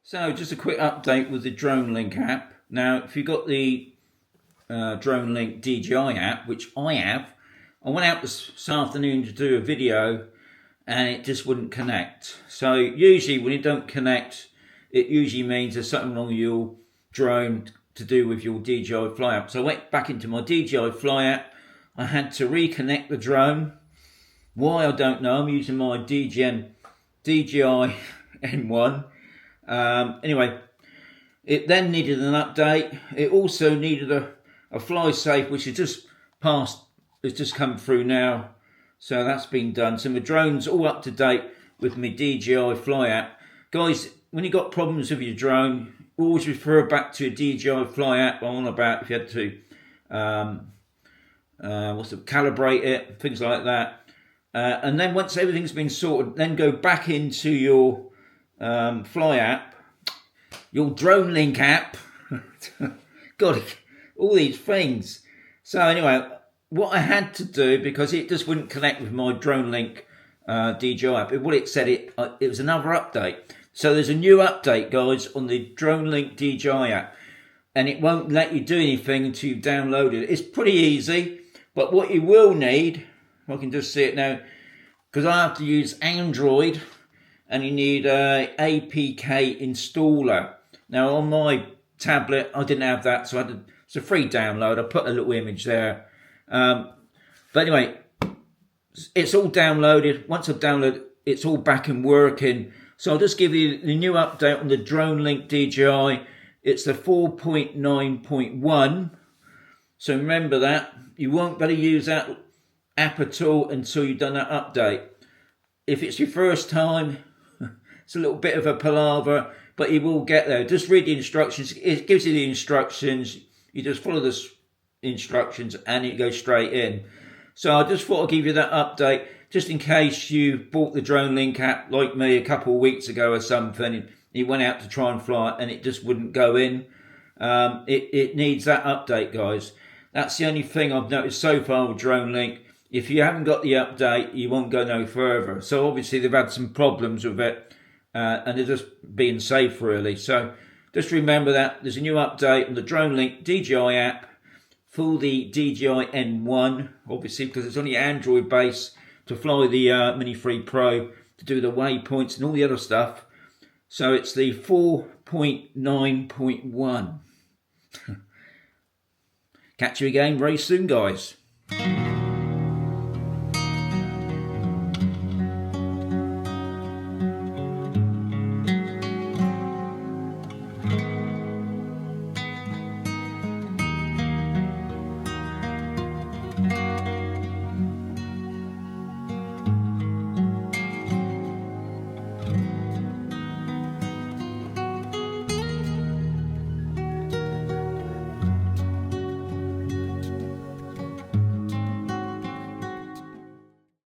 So just a quick update with the Dronelink app. Now, if you've got the Dronelink DJI app, which I have, I went out this afternoon to do a video and it just wouldn't connect. So usually when it don't connect, it usually means there's something wrong with your drone to do with your DJI Fly app. So I went back into my DJI Fly app. I had to reconnect the drone. Why, I don't know. I'm using my DJI N1. Anyway, it then needed an update. It also needed a fly safe, which has just passed. It's just come through now, so that's been done. So my drone's all up to date with my DJI Fly app. Guys, when you got problems with your drone, always refer back to a DJI Fly app. I'm on about if you had to calibrate it, things like that. And then once everything's been sorted, then go back into your Fly app, your Dronelink app. God, all these things. So anyway, what I had to do, because it just wouldn't connect with my Dronelink DJI app, what it said, it was another update. So there's a new update, guys, on the Dronelink DJI app, and it won't let you do anything until you've downloaded it. It's pretty easy, but what you will need, I can just see it now, because I have to use Android, and you need a APK installer. Now on my tablet, I didn't have that, so it's a free download. I put a little image there. But anyway, it's all downloaded. Once I've downloaded, it's all back and working. So I'll just give you the new update on the Dronelink DJI. It's the 4.9.1. So remember that. You won't better use that app at all until you've done that update. If it's your first time, it's a little bit of a palaver, but you will get there. Just read the instructions. It gives you the instructions. You just follow the instructions and it goes straight in. So I just thought I'd give you that update, just in case you bought the Dronelink app like me a couple of weeks ago or something. You went out to try and fly it and it just wouldn't go in. It needs that update, guys. That's the only thing I've noticed so far with Dronelink. If you haven't got the update, you won't go no further. So obviously they've had some problems with it, and they're just being safe really. So just remember that there's a new update on the Dronelink DJI app for the DJI N1, obviously because it's only Android base to fly the Mini 3 Pro, to do the waypoints and all the other stuff. So it's the 4.9.1. Catch you again very soon, guys.